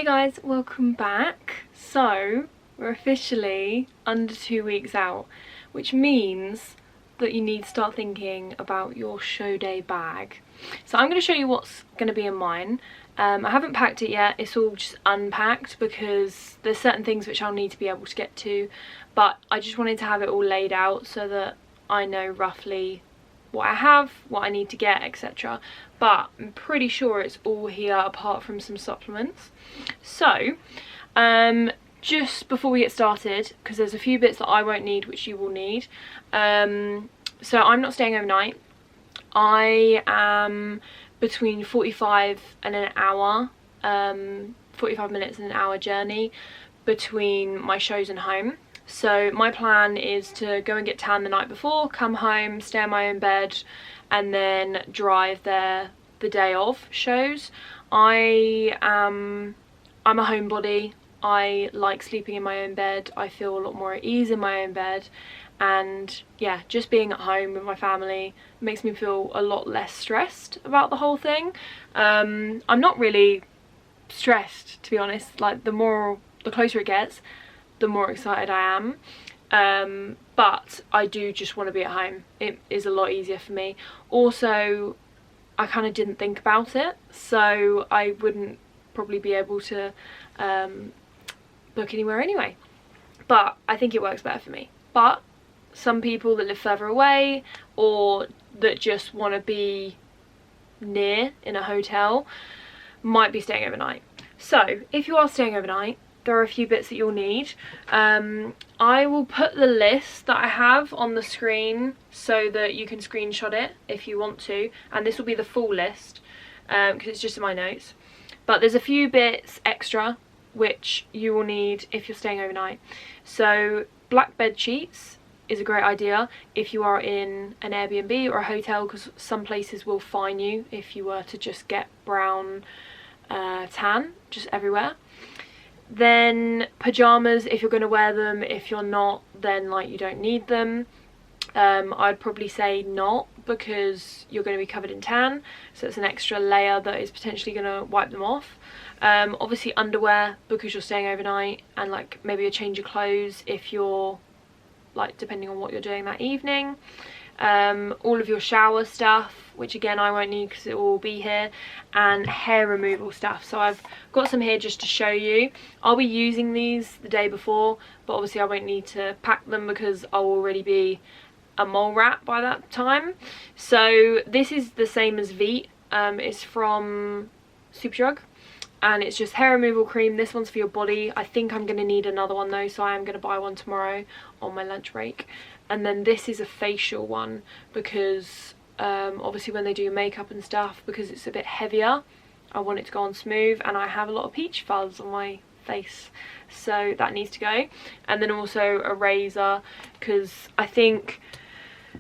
guys, welcome back. So we're officially under 2 weeks out, which means that you need to start thinking about your show day bag. So I'm going to show you what's going to be in mine. I haven't packed it yet, it's all just unpacked because there's certain things which I'll need to be able to get to, but I just wanted to have it all laid out so that I know roughly what I have, what I need to get, etc. But I'm pretty sure it's all here apart from some supplements. So just before we get started, because there's a few bits that I won't need which you will need, so I'm not staying overnight. I am between 45 and an hour, 45 minutes and an hour journey between my shows and home. So my plan is to go and get tan the night before, come home, stay in my own bed, and then drive there the day of shows. I'm a homebody. I like sleeping in my own bed. I feel a lot more at ease in my own bed, and yeah, just being at home with my family makes me feel a lot less stressed about the whole thing. I'm not really stressed, to be honest. Like the closer it gets, the more excited I am, but I do just want to be at home. It is a lot easier for me. Also, I kind of didn't think about it, so I wouldn't probably be able to book anywhere anyway, but I think it works better for me. But some people that live further away or that just want to be near in a hotel might be staying overnight. So if you are staying overnight, there are a few bits that you'll need. I will put the list that I have on the screen so that you can screenshot it if you want to, and this will be the full list because it's just in my notes. But there's a few bits extra which you will need if you're staying overnight. So black bed sheets is a great idea if you are in an Airbnb or a hotel, because some places will fine you if you were to just get brown tan just everywhere. Then pyjamas if you're going to wear them. If you're not, then like you don't need them. I'd probably say not, because you're going to be covered in tan, so it's an extra layer that is potentially going to wipe them off. Obviously underwear because you're staying overnight, and like maybe a change of clothes if you're like, depending on what you're doing that evening. All of your shower stuff, which again I won't need because it will all be here, and hair removal stuff. So I've got some here just to show you. I'll be using these the day before, but obviously I won't need to pack them because I'll already be a mole rat by that time. So this is the same as Veet. It's from Superdrug, and it's just hair removal cream. This one's for your body. I think I'm going to need another one though, so I am going to buy one tomorrow on my lunch break. And then this is a facial one because obviously when they do your makeup and stuff, because it's a bit heavier, I want it to go on smooth, and I have a lot of peach fuzz on my face, so that needs to go. And then also a razor, because I think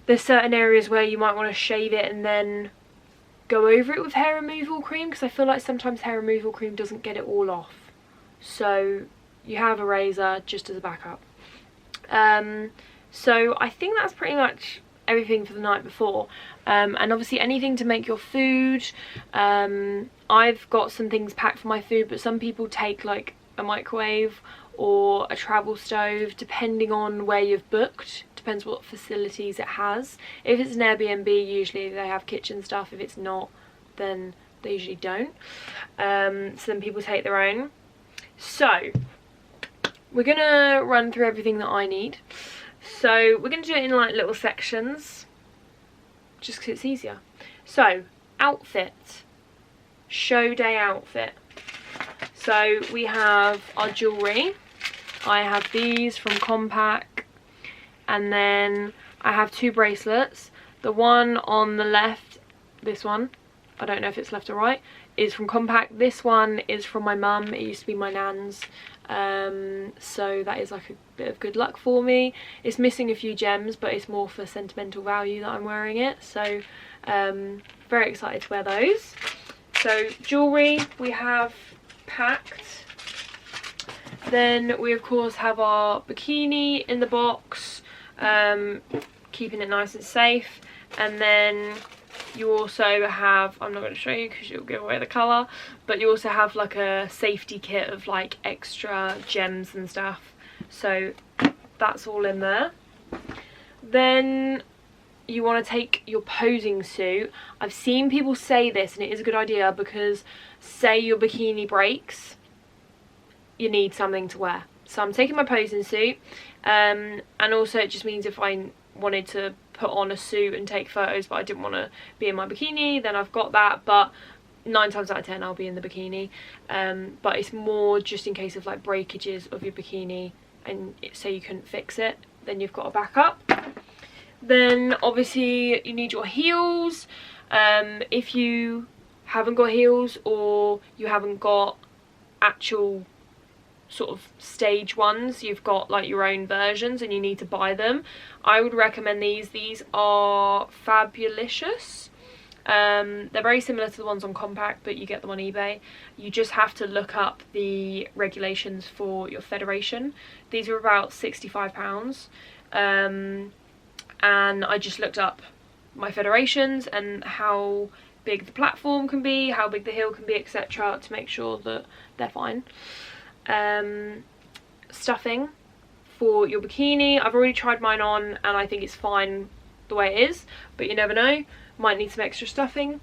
there's certain areas where you might want to shave it and then go over it with hair removal cream, because I feel like sometimes hair removal cream doesn't get it all off, so you have a razor just as a backup. So I think that's pretty much everything for the night before, and obviously anything to make your food. I've got some things packed for my food, but some people take like a microwave or a travel stove depending on where you've booked. Depends what facilities it has. If it's an Airbnb, usually they have kitchen stuff. If it's not, then they usually don't. So then people take their own. So we're gonna run through everything that I need. So we're going to do it in like little sections, just because it's easier. So outfit, show day outfit. So we have our jewellery. I have these from Compact, and then I have two bracelets. The one on the left, this one, I don't know if it's left or right, is from Compact. This one is from my mum. It used to be my nan's. So that is like a bit of good luck for me. It's missing a few gems, but it's more for sentimental value that I'm wearing it. So very excited to wear those. So jewellery we have packed. Then we of course have our bikini in the box, keeping it nice and safe. And then you also have, I'm not going to show you because you'll give away the colour, but you also have like a safety kit of like extra gems and stuff, so that's all in there. Then you want to take your posing suit. I've seen people say this and it is a good idea, because say your bikini breaks, you need something to wear. So I'm taking my posing suit, and also it just means if I wanted to put on a suit and take photos but I didn't want to be in my bikini, then I've got that, but 9 times out of 10 I'll be in the bikini. But it's more just in case of like breakages of your bikini and say you couldn't fix it, then you've got a backup. Then obviously you need your heels. If you haven't got heels, or you haven't got actual sort of stage ones, you've got like your own versions and you need to buy them, I would recommend these. These are Fabulicious. They're very similar to the ones on Compact, but you get them on eBay. You just have to look up the regulations for your federation. These are about £65, and I just looked up my federations and how big the platform can be, how big the heel can be, etc., to make sure that they're fine. Stuffing for your bikini, I've already tried mine on and I think it's fine the way it is, but you never know, might need some extra stuffing.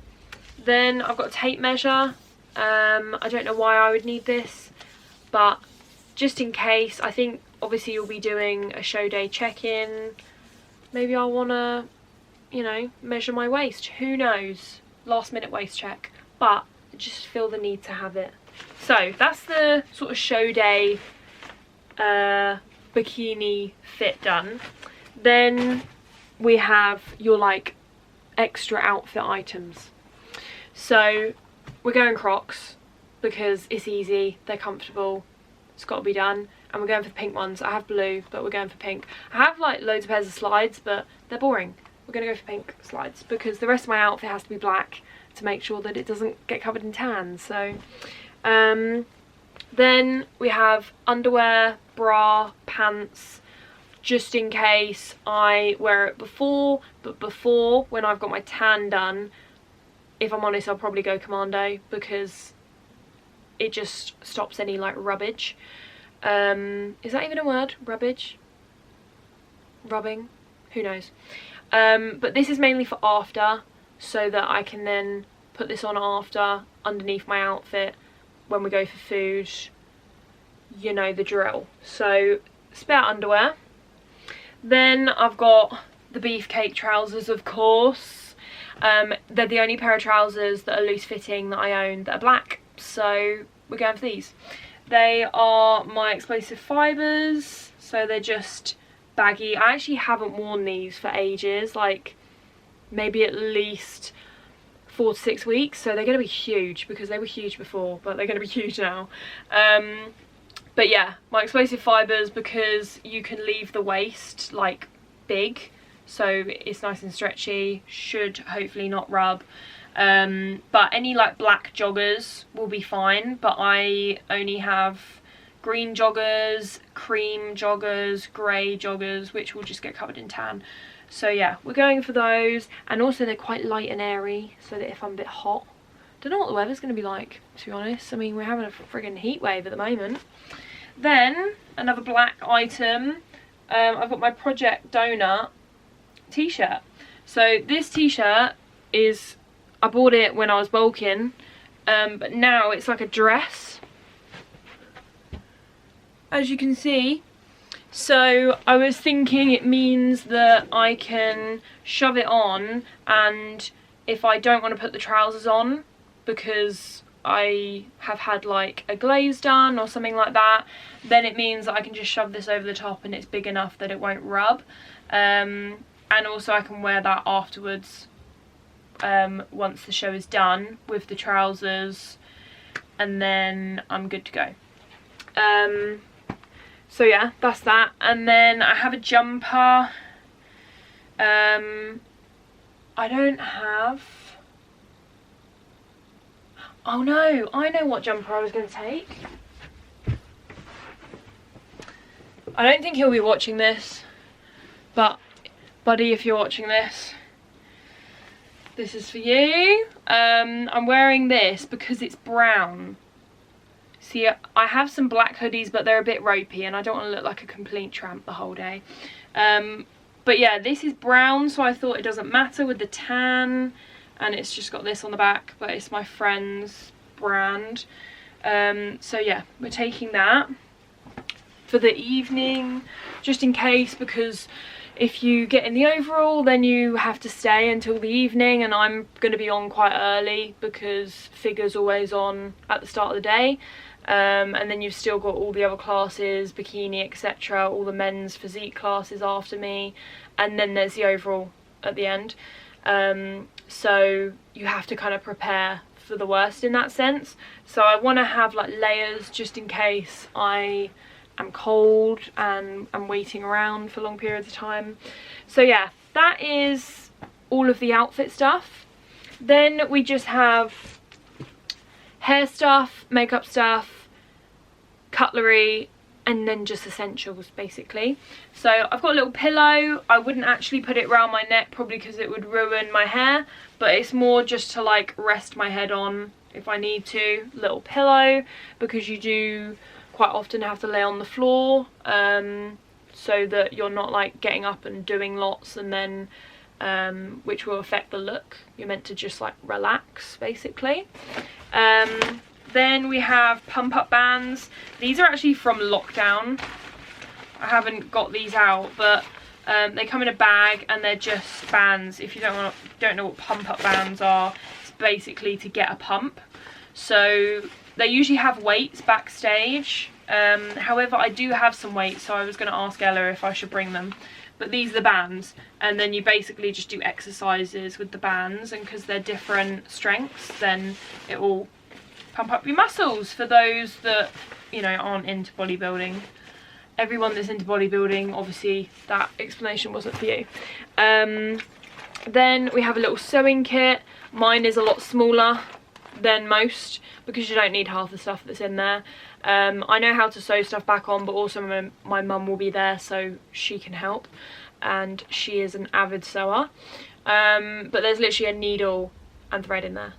Then I've got a tape measure. I don't know why I would need this, but just in case, I think obviously you'll be doing a show day check-in, maybe I'll want to, you know, measure my waist, who knows, last minute waist check, but I just feel the need to have it. So that's the sort of show day bikini fit done. Then we have your like extra outfit items. So we're going Crocs because it's easy, they're comfortable, it's got to be done, and we're going for the pink ones. I have blue, but we're going for pink. I have like loads of pairs of slides, but they're boring. We're going to go for pink slides because the rest of my outfit has to be black to make sure that it doesn't get covered in tan. So then we have underwear, bra, pants, just in case I wear it before, but before, when I've got my tan done, if I'm honest, I'll probably go commando because it just stops any like rubbage. Is that even a word? Rubbage? Rubbing? Who knows? But this is mainly for after, so that I can then put this on after underneath my outfit when we go for food. You know the drill. So spare underwear. Then I've got the beefcake trousers, of course. They're the only pair of trousers that are loose fitting that I own that are black, so we're going for these. They are my explosive fibres, so they're just baggy. I actually haven't worn these for ages, like maybe at least 4 to 6 weeks, so they're going to be huge because they were huge before, but they're going to be huge now. But yeah, my explosive fibres, because you can leave the waist like big, so it's nice and stretchy, should hopefully not rub. But any like black joggers will be fine, but I only have green joggers, cream joggers, grey joggers, which will just get covered in tan. So yeah, we're going for those, and also they're quite light and airy, so that if I'm a bit hot, don't know what the weather's going to be like, to be honest. I mean, we're having a friggin' heat wave at the moment. Then another black item, I've got my Project Donut t-shirt. So this t-shirt is, I bought it when I was bulking, but now it's like a dress, as you can see. So I was thinking it means that I can shove it on, and if I don't want to put the trousers on because I have had like a glaze done or something like that, then it means that I can just shove this over the top and it's big enough that it won't rub. And also I can wear that afterwards, once the show is done, with the trousers, and then I'm good to go. So yeah, that's that. And then I have a jumper. I don't have... Oh no, I know what jumper I was going to take. I don't think he'll be watching this, but buddy, if you're watching this, this is for you. I'm wearing this because it's brown. See, I have some black hoodies, but they're a bit ropey and I don't want to look like a complete tramp the whole day. But yeah, this is brown, so I thought it doesn't matter with the tan, and it's just got this on the back, but it's my friend's brand. So yeah, we're taking that for the evening, just in case, because if you get in the overall, then you have to stay until the evening, and I'm going to be on quite early because Figure's always on at the start of the day. And then you've still got all the other classes, Bikini, etc., all the men's physique classes after me, and then there's the overall at the end. So you have to kind of prepare for the worst in that sense. So I want to have like layers just in case I am cold and I'm waiting around for long periods of time. So yeah, that is all of the outfit stuff. Then we just have hair stuff, makeup stuff, cutlery, and then just essentials basically. So I've got a little pillow. I wouldn't actually put it around my neck probably because it would ruin my hair, but it's more just to like rest my head on if I need to. Little pillow, because you do quite often have to lay on the floor, so that you're not like getting up and doing lots and then which will affect the look. You're meant to just like relax basically. Then we have pump up bands. These are actually from lockdown. I haven't got these out, but they come in a bag and they're just bands. If you don't know what pump up bands are, it's basically to get a pump. So they usually have weights backstage. However, I do have some weights, so I was going to ask Ella if I should bring them. But these are the bands, and then you basically just do exercises with the bands, and because they're different strengths, then it will pump up your muscles for those that, you know, aren't into bodybuilding. Everyone that's into bodybuilding, obviously that explanation wasn't for you. Then we have a little sewing kit. Mine is a lot smaller than most because you don't need half the stuff that's in there. I know how to sew stuff back on, but also my mum will be there so she can help, and she is an avid sewer. But there's literally a needle and thread in there,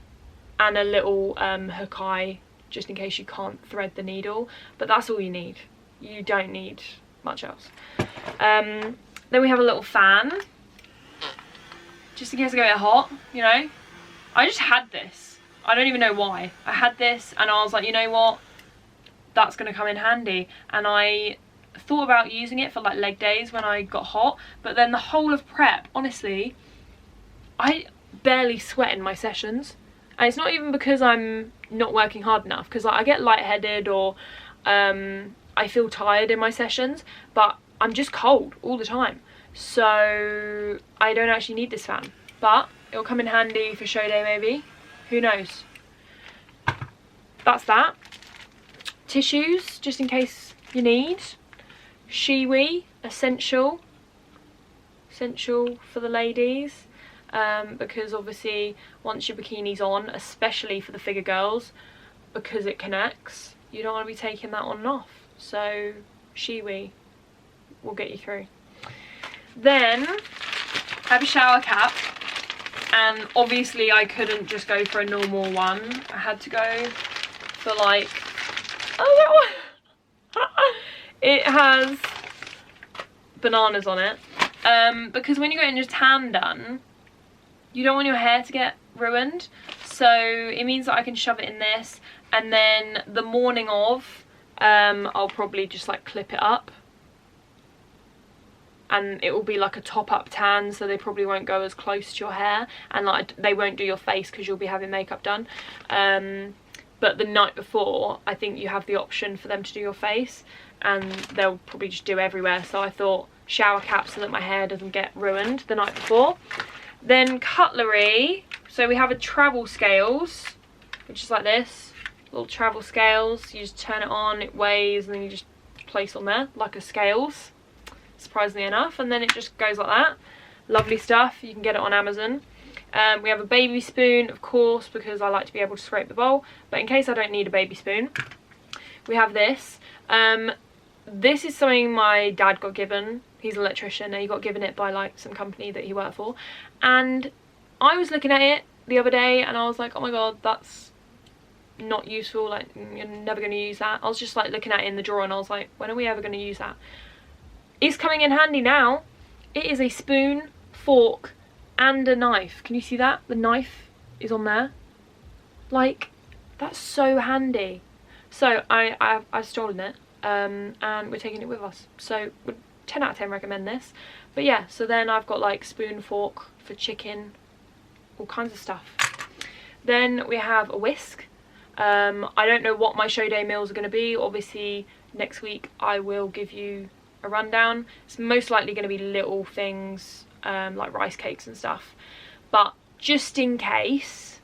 and a little hook eye just in case you can't thread the needle, but that's all you need. You don't need much else. Then we have a little fan just in case I get hot, you know. I just had this, I don't even know why. I had this and I was like, you know what, that's gonna come in handy. And I thought about using it for like leg days when I got hot, but then the whole of prep, honestly, I barely sweat in my sessions. And it's not even because I'm not working hard enough, because like, I get lightheaded or I feel tired in my sessions, but I'm just cold all the time. So I don't actually need this fan, but it'll come in handy for show day maybe. Who knows? That's that. Tissues, just in case you need. Shiwi, essential for the ladies. Because obviously once your bikini's on, especially for the figure girls, because it connects, you don't want to be taking that on and off. So shiwi will get you through. Then I have a shower cap, and obviously I couldn't just go for a normal one. I had to go for like, oh, that one. It has bananas on it, because when you're getting your tan done, you don't want your hair to get ruined, so it means that I can shove it in this, and then the morning of, I'll probably just like clip it up, and it will be like a top-up tan, so they probably won't go as close to your hair, and like they won't do your face because you'll be having makeup done. But the night before, I think you have the option for them to do your face, and they'll probably just do everywhere. So I thought shower cap so that my hair doesn't get ruined the night before. Then cutlery, so we have a travel scales, which is like this, little travel scales. You just turn it on, it weighs, and then you just place on there like a scales, surprisingly enough, and then it just goes like that. Lovely stuff. You can get it on Amazon. We have a baby spoon, of course, because I like to be able to scrape the bowl, but in case I don't need a baby spoon, we have this. This is something my dad got given. He's an electrician and he got given it by like some company that he worked for, and I was looking at it the other day and I was like, oh my god, that's not useful, like you're never going to use that. I was just like looking at it in the drawer and I was like, when are we ever going to use that? It's coming in handy now. It is a spoon, fork and a knife. Can you see that? The knife is on there. Like, that's so handy. So I've stolen it, and we're taking it with us. So would 10 out of 10 recommend this. But yeah, so then I've got like spoon, fork for chicken, all kinds of stuff. Then we have a whisk. I don't know what my show day meals are going to be. Obviously next week I will give you a rundown. It's most likely going to be little things like rice cakes and stuff, but just in case,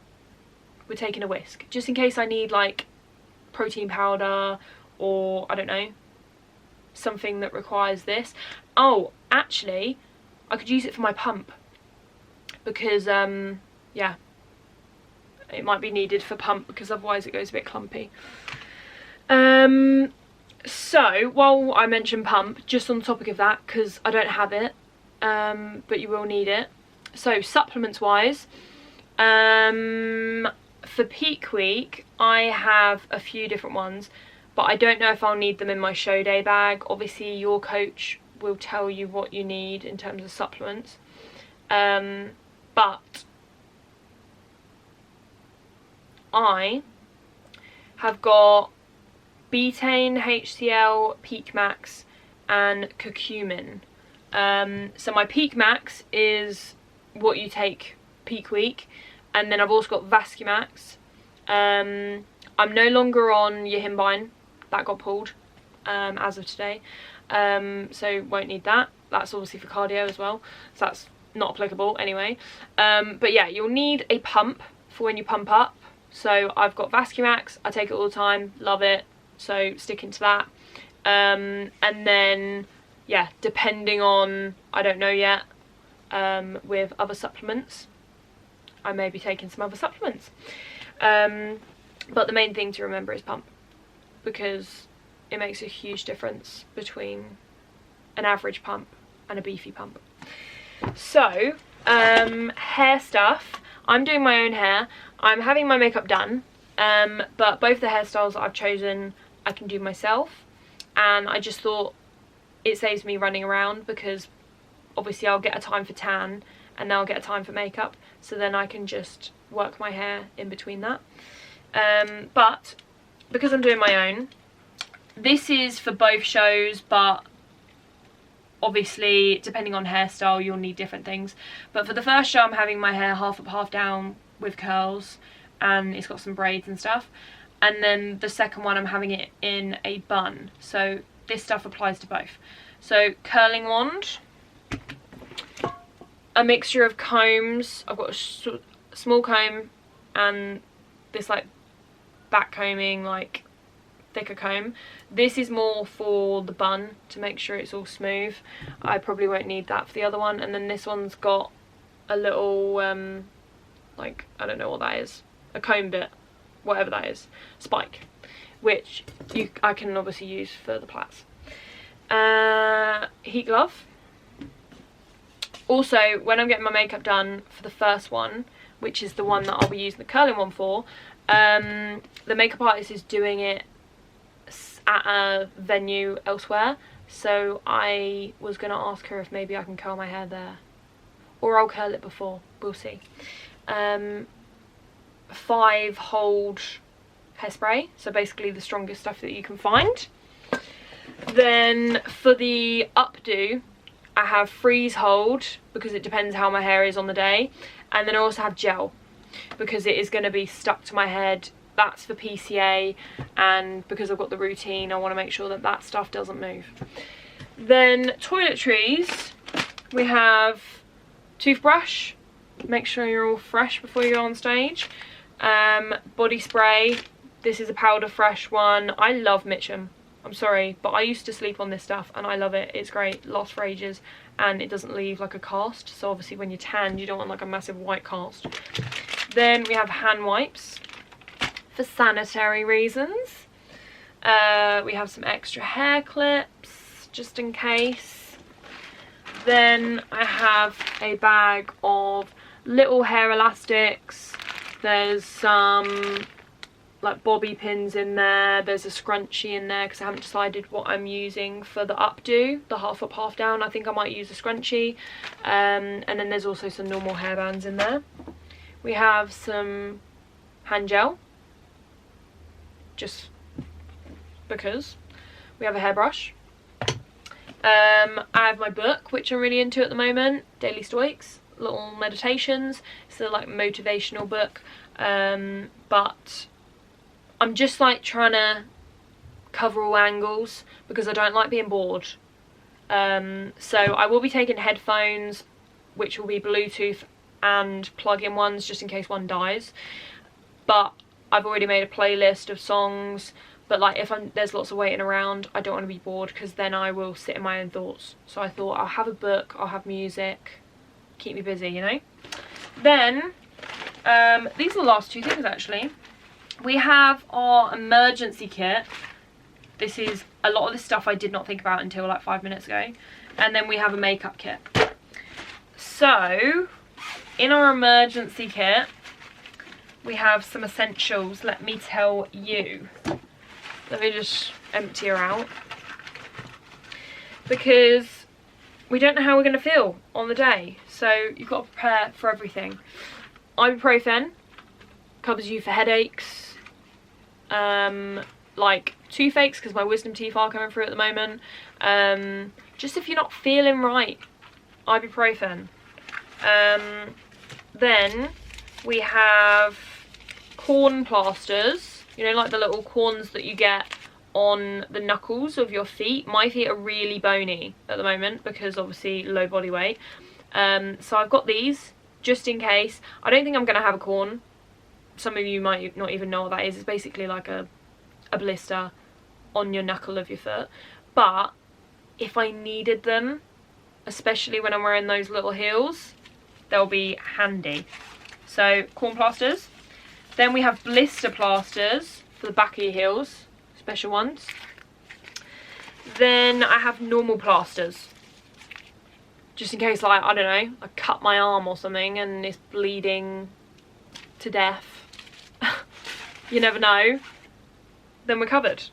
we're taking a whisk. Just in case I need like protein powder or I don't know, something that requires this. Oh, actually I could use it for my pump because yeah, it might be needed for pump because otherwise it goes a bit clumpy. So while I mention pump, just on the topic of that, because I don't have it, but you will need it. So supplements wise, for peak week I have a few different ones, but I don't know if I'll need them in my show day bag. Obviously your coach will tell you what you need in terms of supplements, but I have got betaine, HCl, Peak Max and curcumin. So my Peak Max is what you take peak week, and then I've also got Vascumax. I'm no longer on Yohimbine, that got pulled as of today, so won't need that. That's obviously for cardio as well, so that's not applicable anyway. But yeah, you'll need a pump for when you pump up. So I've got Vascumax, I take it all the time, love it, so sticking to that. And then yeah, depending on, I don't know yet, with other supplements, I may be taking some other supplements. But the main thing to remember is pump, because it makes a huge difference between an average pump and a beefy pump. So hair stuff, I'm doing my own hair. I'm having my makeup done, but both the hairstyles that I've chosen I can do myself, and I just thought it saves me running around, because obviously I'll get a time for tan and then I'll get a time for makeup, so then I can just work my hair in between that. But because I'm doing my own, this is for both shows, but obviously depending on hairstyle you'll need different things. But for the first show I'm having my hair half up half down with curls, and it's got some braids and stuff, and then the second one I'm having it in a bun, so this stuff applies to both. So curling wand, a mixture of combs. I've got a small comb and this like back combing, like thicker comb. This is more for the bun to make sure it's all smooth. I probably won't need that for the other one. And then this one's got a little like, I don't know what that is, a comb bit, whatever that is, spike, which I can obviously use for the plaits. Heat glove. Also, when I'm getting my makeup done for the first one, which is the one that I'll be using the curling one for, the makeup artist is doing it at a venue elsewhere, so I was going to ask her if maybe I can curl my hair there, or I'll curl it before, we'll see. 5-hold hairspray, so basically the strongest stuff that you can find. Then for the updo, I have freeze hold, because it depends how my hair is on the day, and then I also have gel, because it is going to be stuck to my head. That's for PCA, and because I've got the routine, I want to make sure that that stuff doesn't move. Then toiletries, we have toothbrush, make sure you're all fresh before you go on stage. Body spray, this is a powder fresh one. I love Mitchum, I'm sorry, but I used to sleep on this stuff and I love it. It's great, lasts for ages, and it doesn't leave like a cast, so obviously when you're tanned you don't want like a massive white cast. Then we have hand wipes for sanitary reasons. We have some extra hair clips just in case. Then I have a bag of little hair elastics, there's some like bobby pins in there, there's a scrunchie in there because I haven't decided what I'm using for the updo, the half up half down. I think I might use a scrunchie, and then there's also some normal hairbands in there. We have some hand gel, just because. We have a hairbrush. I have my book, which I'm really into at the moment, Daily Stoics, little meditations. It's a like motivational book, but I'm just like trying to cover all angles because I don't like being bored. So I will be taking headphones, which will be Bluetooth and plug-in ones just in case one dies. But I've already made a playlist of songs. But like if there's lots of waiting around, I don't want to be bored because then I will sit in my own thoughts. So I thought I'll have a book, I'll have music, keep me busy, you know. Then these are the last two things actually. We have our emergency kit. This is a lot of the stuff I did not think about until like 5 minutes ago. And then we have a makeup kit. So in our emergency kit we have some essentials, let me tell you. Let me just empty her out because we don't know how we're going to feel on the day, so you've got to prepare for everything. Ibuprofen covers you for headaches, like toothaches because my wisdom teeth are coming through at the moment, just if you're not feeling right, ibuprofen. Then we have corn plasters. You know, like the little corns that you get on the knuckles of your feet. My feet are really bony at the moment because obviously low body weight. So I've got these just in case. I don't think I'm going to have a corn. Some of you might not even know what that is. It's basically like a blister on your knuckle of your foot. But if I needed them, especially when I'm wearing those little heels, they'll be handy. So corn plasters. Then we have blister plasters for the back of your heels, special ones. Then I have normal plasters, just in case, like, I don't know, I cut my arm or something and it's bleeding to death. You never know. Then we're covered.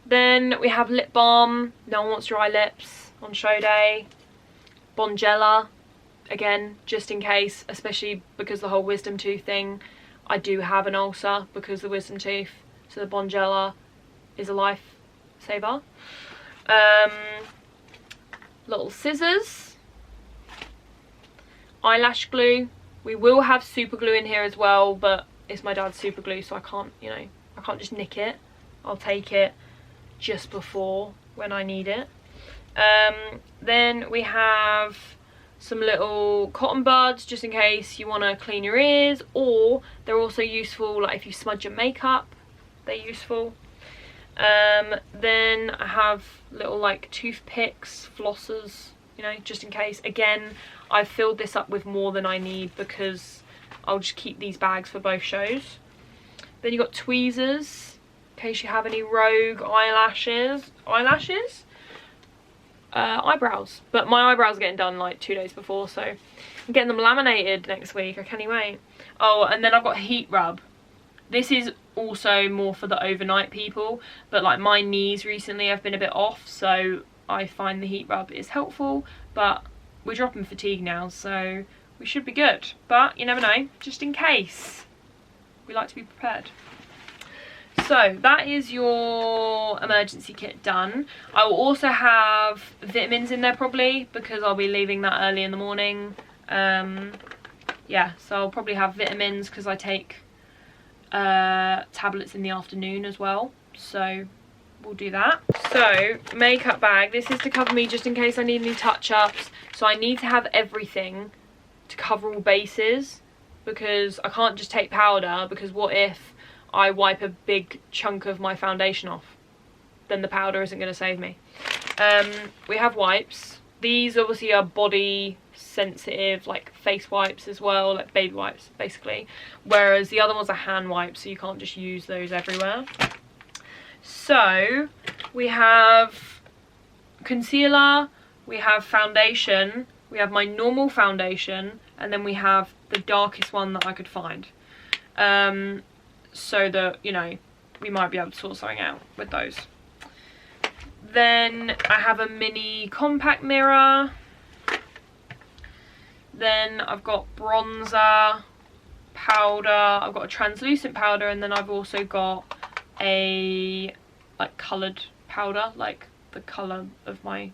Then we have lip balm. No one wants dry lips on show day. Bonjela, again, just in case, especially because the whole wisdom tooth thing. I do have an ulcer because of the wisdom tooth, so the Bonjela is a lifesaver. Little scissors, eyelash glue. We will have super glue in here as well, but it's my dad's super glue, so I can't, you know, I can't just nick it. I'll take it just before when I need it. Then we have some little cotton buds just in case you want to clean your ears, or they're also useful like if you smudge your makeup, they're useful. Then I have little like toothpicks, flossers, you know, just in case. Again, I've filled this up with more than I need because I'll just keep these bags for both shows. Then you've got tweezers in case you have any rogue eyebrows, but my eyebrows are getting done like 2 days before, so I'm getting them laminated next week. I can't even wait. Oh, and then I've got heat rub. This is also more for the overnight people, but like my knees recently have been a bit off, so I find the heat rub is helpful. But we're dropping fatigue now, so we should be good, but you never know, just in case. We like to be prepared. So that is your emergency kit done. I will also have vitamins in there probably because I'll be leaving that early in the morning. Yeah, so I'll probably have vitamins because I take tablets in the afternoon as well, so we'll do that. So makeup bag, this is to cover me just in case I need any touch-ups. So I need to have everything to cover all bases because I can't just take powder, because what if I wipe a big chunk of my foundation off? Then the powder isn't going to save me. We have wipes. These obviously are body sensitive, like face wipes as well, like baby wipes basically, whereas the other ones are hand wipes, so you can't just use those everywhere. So we have concealer, we have foundation, we have my normal foundation, and then we have the darkest one that I could find, so that, you know, we might be able to sort something out with those. Then I have a mini compact mirror. Then I've got bronzer, powder, I've got a translucent powder, and then I've also got a like coloured powder, like the colour of my,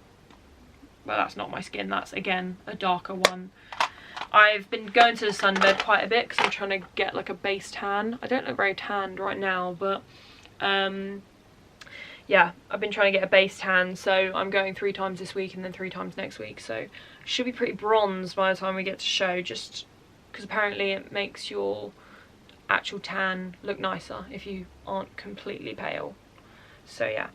well, that's not my skin, that's again a darker one. I've been going to the sunbed quite a bit because I'm trying to get like a base tan. I don't look very tanned right now, but yeah, I've been trying to get a base tan, so I'm going 3 times this week and then 3 times next week, so should be pretty bronzed by the time we get to show, just because apparently it makes your actual tan look nicer if you aren't completely pale. So yeah,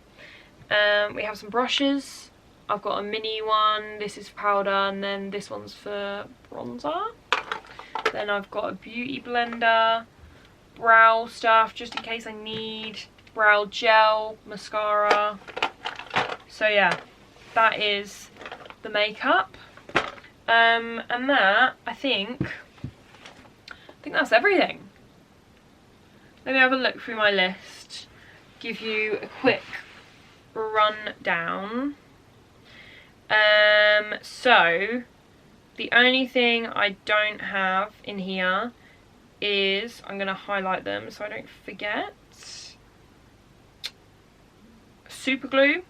we have some brushes. I've got a mini one, this is for powder, and then this one's for bronzer. Then I've got a beauty blender, brow stuff just in case I need, brow gel, mascara. So yeah, that is the makeup. And that, I think that's everything. Let me have a look through my list, give you a quick rundown. So the only thing I don't have in here is, I'm going to highlight them so I don't forget, super glue.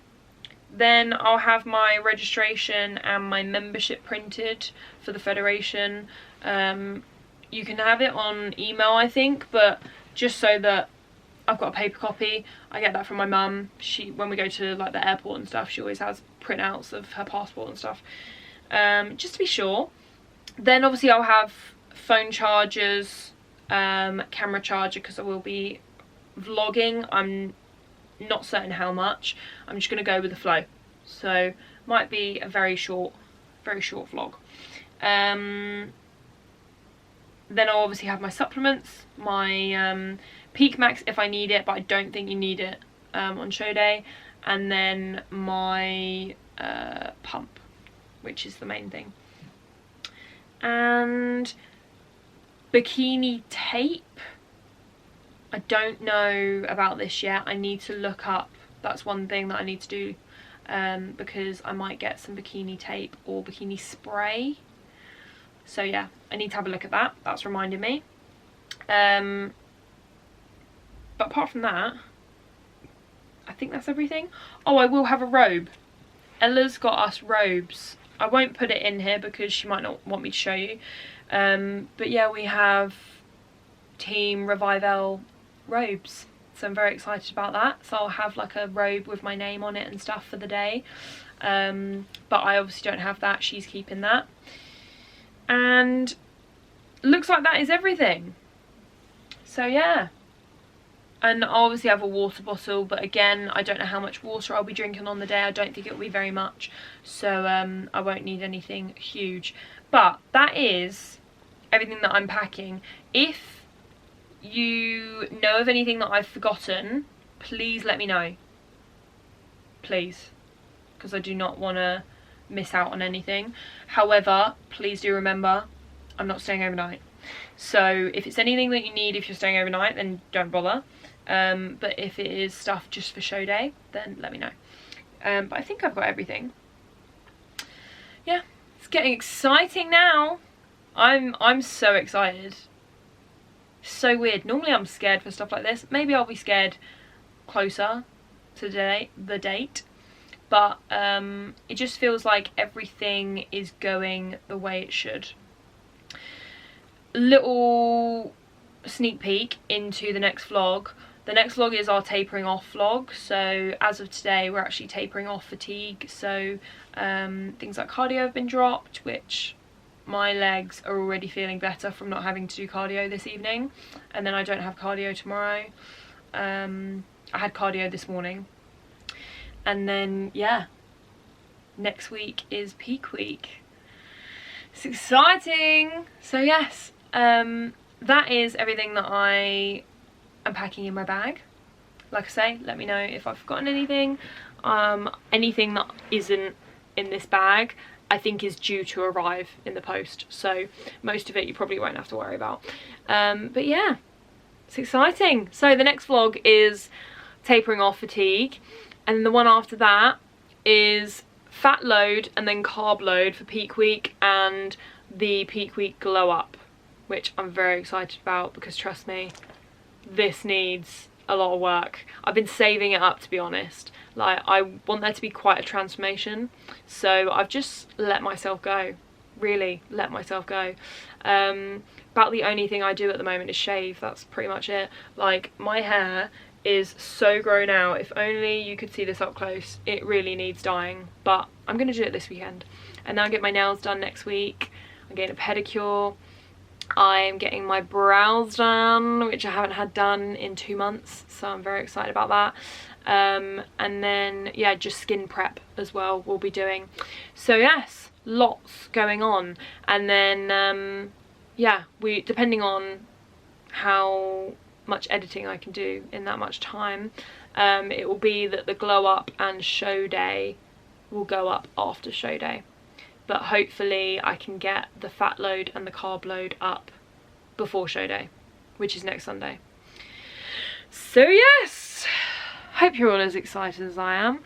Then I'll have my registration and my membership printed for the federation. You can have it on email, I think, but just so that I've got a paper copy, I get that from my mum. She, when we go to like the airport and stuff, she always has printouts of her passport and stuff, just to be sure. Then obviously I'll have phone chargers, camera charger, because I will be vlogging. I'm not certain how much. I'm just going to go with the flow, so might be a very short vlog. Then I'll obviously have my supplements, my Peak Max if I need it, but I don't think you need it on show day, and then my pump, which is the main thing, and bikini tape. I don't know about this yet. I need to look up, that's one thing that I need to do, because I might get some bikini tape or bikini spray. So yeah, I need to have a look at that. That's reminding me. But apart from that, I think that's everything. Oh, I will have a robe. Ella's got us robes. I won't put it in here because she might not want me to show you. But yeah, we have Team Revival robes, so I'm very excited about that. So I'll have like a robe with my name on it and stuff for the day, but I obviously don't have that. She's keeping that, and looks like that is everything. So yeah, and I'll obviously have a water bottle, but again, I don't know how much water I'll be drinking on the day. I don't think it will be very much, so I won't need anything huge. But that is everything that I'm packing. If you know of anything that I've forgotten, please let me know, please, because I do not want to miss out on anything. However, please do remember, I'm not staying overnight, so if it's anything that you need if you're staying overnight, then don't bother, but if it is stuff just for show day, then let me know. But I think I've got everything. Yeah, it's getting exciting now. I'm so excited. So weird. Normally I'm scared for stuff like this. Maybe I'll be scared closer to the date, but it just feels like everything is going the way it should. Little sneak peek into the next vlog. The next vlog is our tapering off vlog. So as of today, we're actually tapering off fatigue. So things like cardio have been dropped, which my legs are already feeling better from not having to do cardio this evening, and then I don't have cardio tomorrow. I had cardio this morning, and then yeah, next week is peak week. It's exciting. So yes, that is everything that I am packing in my bag. Like I say, let me know if I've forgotten anything, anything that isn't in this bag. I think is due to arrive in the post, so most of it you probably won't have to worry about. But yeah, it's exciting. So the next vlog is tapering off fatigue, and the one after that is fat load and then carb load for peak week and the peak week glow up, which I'm very excited about because trust me, this needs a lot of work. I've been saving it up, to be honest. Like, I want there to be quite a transformation, so I've just let myself go, really let myself go. About the only thing I do at the moment is shave. That's pretty much it. Like, my hair is so grown out. If only you could see this up close. It really needs dyeing, but I'm gonna do it this weekend. And then I'll get my nails done next week. I'm getting a pedicure. I'm getting my brows done, which I haven't had done in 2 months, so I'm very excited about that. And then, yeah, just skin prep as well we'll be doing. So yes, lots going on. And then, yeah, depending on how much editing I can do in that much time, it will be that the glow up and show day will go up after show day. But hopefully I can get the fat load and the carb load up before show day, which is next Sunday. So yes, hope you're all as excited as I am.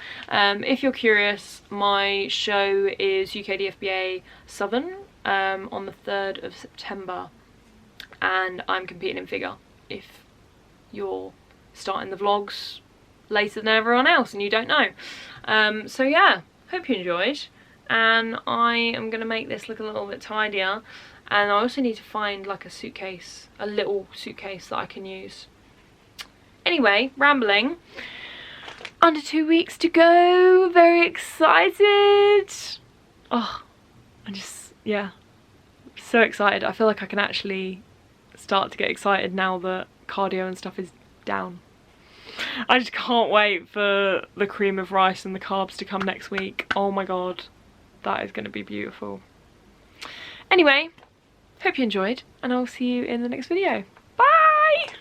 If you're curious, my show is UKDFBA Southern on the 3rd of September, and I'm competing in figure if you're starting the vlogs later than everyone else and you don't know. So yeah, hope you enjoyed. And I am going to make this look a little bit tidier, and I also need to find like a suitcase, a little suitcase that I can use. Anyway, rambling. Under 2 weeks to go, very excited. Oh, I'm just, yeah, so excited. I feel like I can actually start to get excited now that cardio and stuff is down. I just can't wait for the cream of rice and the carbs to come next week. Oh my god. That is going to be beautiful. Anyway, hope you enjoyed, and I'll see you in the next video. Bye!